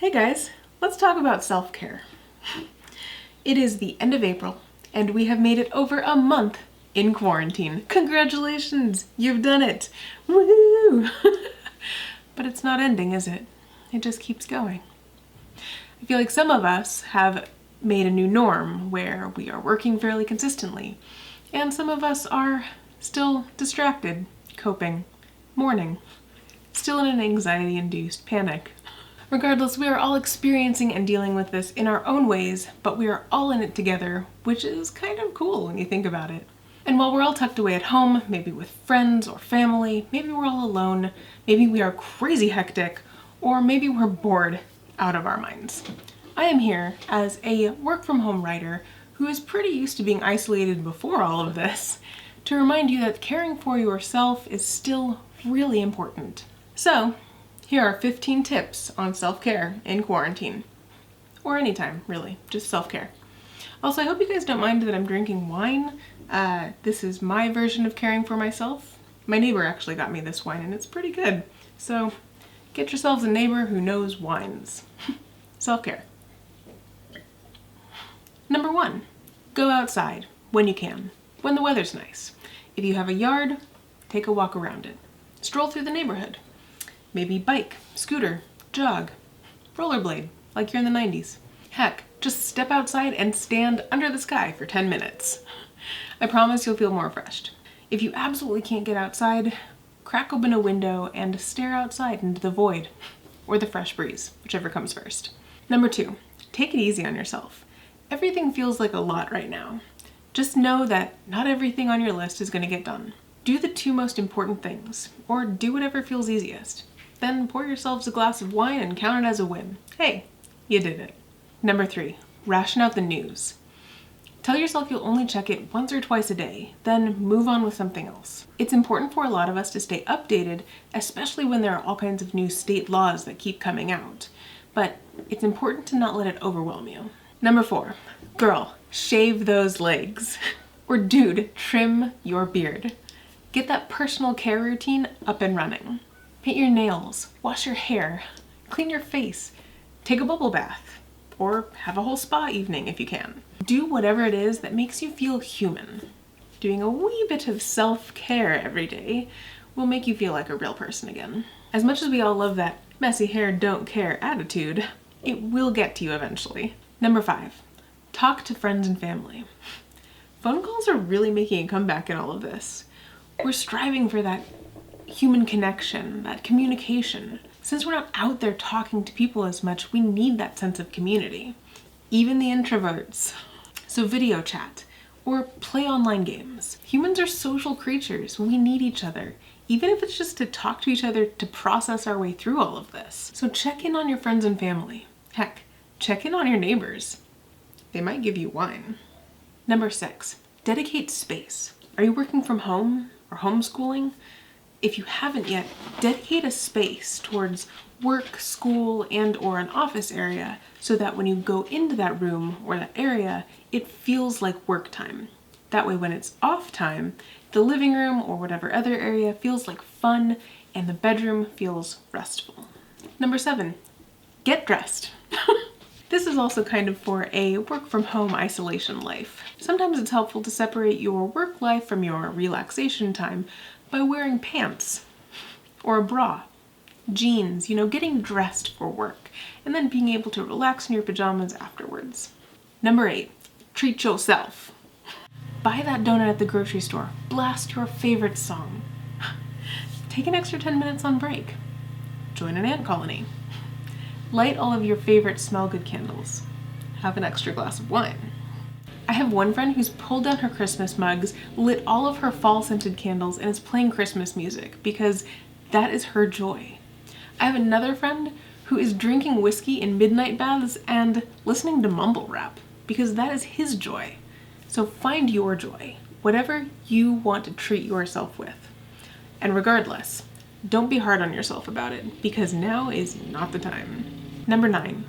Hey guys, let's talk about self-care. It is the end of April, and we have made it over a month in quarantine. Congratulations, you've done it! Woo! But it's not ending, is it? It just keeps going. I feel like some of us have made a new norm where we are working fairly consistently, and some of us are still distracted, coping, mourning, still in an anxiety-induced panic. Regardless, we are all experiencing and dealing with this in our own ways, but we are all in it together, which is kind of cool when you think about it. And while we're all tucked away at home, maybe with friends or family, maybe we're all alone, maybe we are crazy hectic, or maybe we're bored out of our minds. I am here as a work-from-home writer who is pretty used to being isolated before all of this, to remind you that caring for yourself is still really important. So, here are 15 tips on self-care in quarantine. Or anytime, really, just self-care. Also, I hope you guys don't mind that I'm drinking wine. This is my version of caring for myself. My neighbor actually got me this wine and it's pretty good. So, get yourselves a neighbor who knows wines. Self-care. Number 1, go outside when you can, when the weather's nice. If you have a yard, take a walk around it. Stroll through the neighborhood. Maybe bike, scooter, jog, rollerblade, like you're in the 90s. Heck, just step outside and stand under the sky for 10 minutes. I promise you'll feel more refreshed. If you absolutely can't get outside, crack open a window and stare outside into the void, or the fresh breeze, whichever comes first. Number 2, take it easy on yourself. Everything feels like a lot right now. Just know that not everything on your list is going to get done. Do the 2 most important things, or do whatever feels easiest. Then pour yourselves a glass of wine and count it as a win. Hey, you did it. Number 3, ration out the news. Tell yourself you'll only check it once or twice a day, then move on with something else. It's important for a lot of us to stay updated, especially when there are all kinds of new state laws that keep coming out. But it's important to not let it overwhelm you. Number 4, girl, shave those legs. Or dude, trim your beard. Get that personal care routine up and running. Paint your nails, wash your hair, clean your face, take a bubble bath, or have a whole spa evening if you can. Do whatever it is that makes you feel human. Doing a wee bit of self-care every day will make you feel like a real person again. As much as we all love that messy hair, don't care attitude, it will get to you eventually. Number 5, talk to friends and family. Phone calls are really making a comeback in all of this. We're striving for that human connection, that communication. Since we're not out there talking to people as much, we need that sense of community. Even the introverts. So video chat, or play online games. Humans are social creatures. We need each other, even if it's just to talk to each other to process our way through all of this. So check in on your friends and family. Heck, check in on your neighbors. They might give you wine. Number 6, dedicate space. Are you working from home or homeschooling? If you haven't yet, dedicate a space towards work, school, and or an office area so that when you go into that room or that area, it feels like work time. That way when it's off time, the living room or whatever other area feels like fun and the bedroom feels restful. Number 7, get dressed. This is also kind of for a work-from-home isolation life. Sometimes it's helpful to separate your work life from your relaxation time by wearing pants or a bra, jeans, getting dressed for work, and then being able to relax in your pajamas afterwards. Number 8, treat yourself. Buy that donut at the grocery store. Blast your favorite song. Take an extra 10 minutes on break. Join an ant colony. Light all of your favorite smell-good candles. Have an extra glass of wine. I have one friend who's pulled down her Christmas mugs, lit all of her fall-scented candles, and is playing Christmas music because that is her joy. I have another friend who is drinking whiskey in midnight baths and listening to mumble rap because that is his joy. So find your joy, whatever you want to treat yourself with. And regardless, don't be hard on yourself about it because now is not the time. Number 9,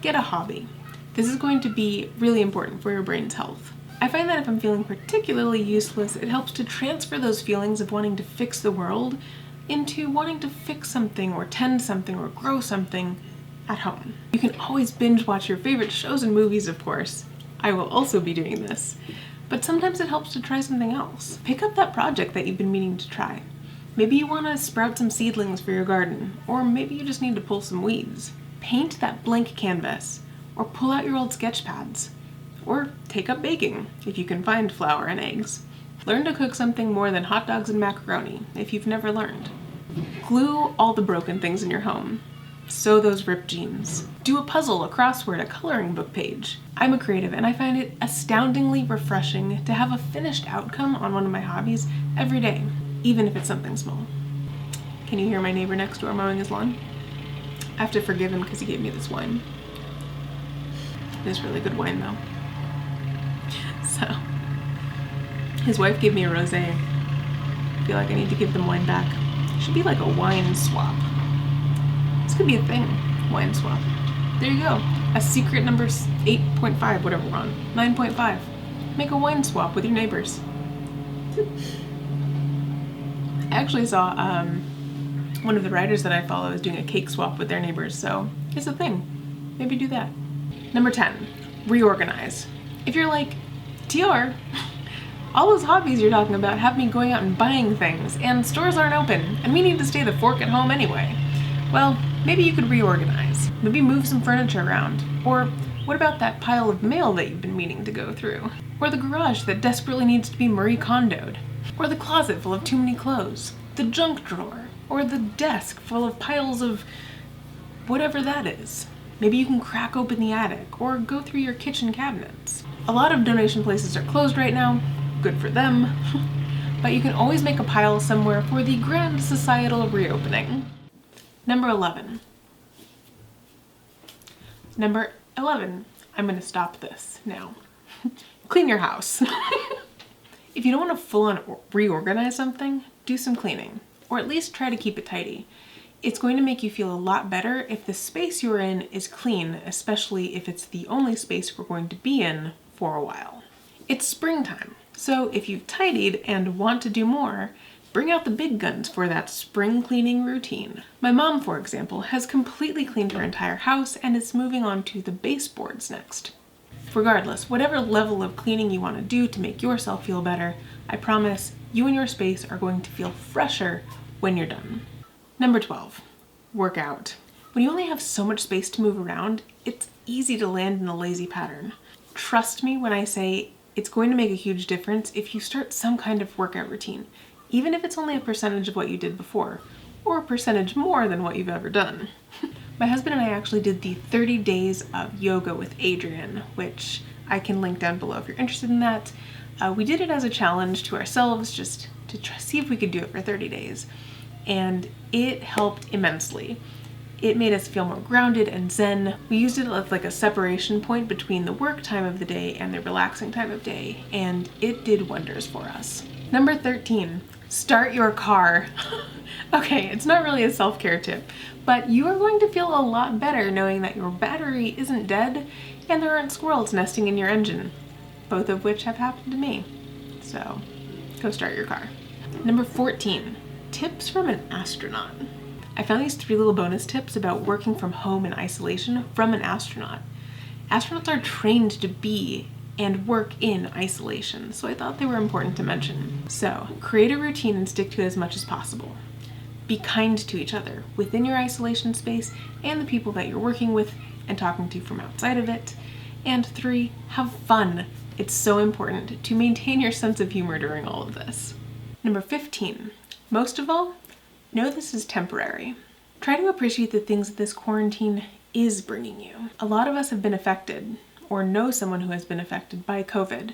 get a hobby. This is going to be really important for your brain's health. I find that if I'm feeling particularly useless, it helps to transfer those feelings of wanting to fix the world into wanting to fix something or tend something or grow something at home. You can always binge watch your favorite shows and movies, of course. I will also be doing this. But sometimes it helps to try something else. Pick up that project that you've been meaning to try. Maybe you want to sprout some seedlings for your garden, or maybe you just need to pull some weeds. Paint that blank canvas, or pull out your old sketch pads. Or take up baking, if you can find flour and eggs. Learn to cook something more than hot dogs and macaroni, if you've never learned. Glue all the broken things in your home. Sew those ripped jeans. Do a puzzle, a crossword, a coloring book page. I'm a creative and I find it astoundingly refreshing to have a finished outcome on one of my hobbies every day, even if it's something small. Can you hear my neighbor next door mowing his lawn? I have to forgive him because he gave me this wine. It is really good wine though. So, his wife gave me a rosé. I feel like I need to give them wine back. It should be like a wine swap. This could be a thing, wine swap. There you go. A secret number 8.5, whatever we're on. 9.5. Make a wine swap with your neighbors. I actually saw one of the writers that I follow is doing a cake swap with their neighbors, so it's a thing. Maybe do that. Number 10, reorganize. If you're like, TR, all those hobbies you're talking about have me going out and buying things, and stores aren't open, and we need to stay the fork at home anyway. Well, maybe you could reorganize. Maybe move some furniture around. Or what about that pile of mail that you've been meaning to go through? Or the garage that desperately needs to be Marie Kondoed? Or the closet full of too many clothes? The junk drawer? Or the desk full of piles of whatever that is? Maybe you can crack open the attic or go through your kitchen cabinets. A lot of donation places are closed right now. Good for them. But you can always make a pile somewhere for the grand societal reopening. Number 11. Number 11. I'm going to stop this now. Clean your house. If you don't want to full-on reorganize something, do some cleaning, or at least try to keep it tidy. It's going to make you feel a lot better if the space you're in is clean, especially if it's the only space we're going to be in for a while. It's springtime, so if you've tidied and want to do more, bring out the big guns for that spring cleaning routine. My mom, for example, has completely cleaned her entire house and is moving on to the baseboards next. Regardless, whatever level of cleaning you want to do to make yourself feel better, I promise you and your space are going to feel fresher when you're done. Number 12, work out. When you only have so much space to move around, it's easy to land in a lazy pattern. Trust me when I say it's going to make a huge difference if you start some kind of workout routine, even if it's only a percentage of what you did before, or a percentage more than what you've ever done. My husband and I actually did the 30 days of yoga with Adriene, which I can link down below if you're interested in that. We did it as a challenge to ourselves, just to see if we could do it for 30 days. And it helped immensely. It made us feel more grounded and zen. We used it as like a separation point between the work time of the day and the relaxing time of day, and it did wonders for us. Number 13, start your car. Okay, it's not really a self-care tip, but you are going to feel a lot better knowing that your battery isn't dead and there aren't squirrels nesting in your engine, both of which have happened to me. So, go start your car. Number 14, tips from an astronaut. I found these 3 little bonus tips about working from home in isolation from an astronaut. Astronauts are trained to be and work in isolation, so I thought they were important to mention. So, create a routine and stick to it as much as possible. Be kind to each other within your isolation space and the people that you're working with and talking to from outside of it. And 3, have fun. It's so important to maintain your sense of humor during all of this. Number 15, most of all, know this is temporary. Try to appreciate the things that this quarantine is bringing you. A lot of us have been affected or know someone who has been affected by COVID,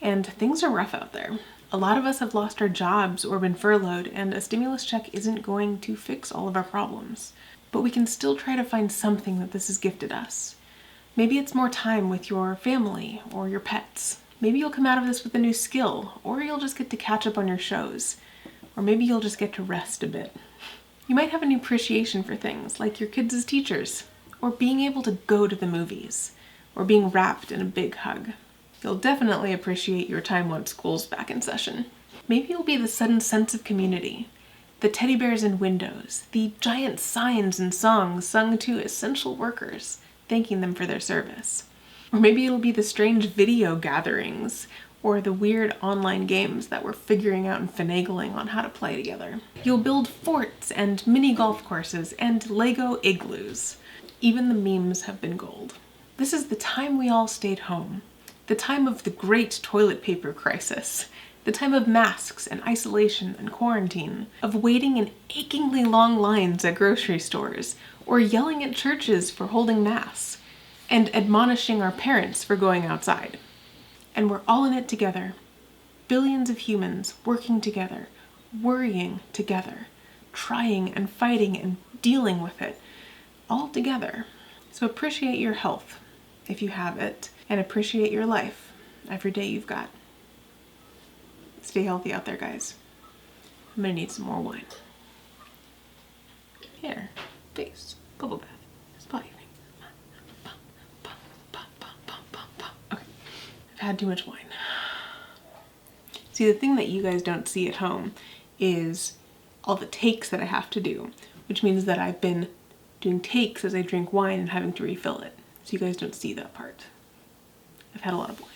and things are rough out there. A lot of us have lost our jobs or been furloughed, and a stimulus check isn't going to fix all of our problems. But we can still try to find something that this has gifted us. Maybe it's more time with your family or your pets. Maybe you'll come out of this with a new skill, or you'll just get to catch up on your shows. Or maybe you'll just get to rest a bit. You might have an appreciation for things like your kids as teachers, or being able to go to the movies, or being wrapped in a big hug. You'll definitely appreciate your time once school's back in session. Maybe it'll be the sudden sense of community, the teddy bears in windows, the giant signs and songs sung to essential workers, thanking them for their service. Or maybe it'll be the strange video gatherings or the weird online games that we're figuring out and finagling on how to play together. You'll build forts and mini golf courses and Lego igloos. Even the memes have been gold. This is the time we all stayed home. The time of the great toilet paper crisis. The time of masks and isolation and quarantine. Of waiting in achingly long lines at grocery stores. Or yelling at churches for holding mass. And admonishing our parents for going outside. And we're all in it together. Billions of humans working together, worrying together, trying and fighting and dealing with it, all together. So appreciate your health, if you have it, and appreciate your life, every day you've got. Stay healthy out there, guys. I'm gonna need some more wine. Hair, face, bubble bath, spa evening. Okay, I've had too much wine. See, the thing that you guys don't see at home is all the takes that I have to do, which means that I've been doing takes as I drink wine and having to refill it. So you guys don't see that part. I've had a lot of wine.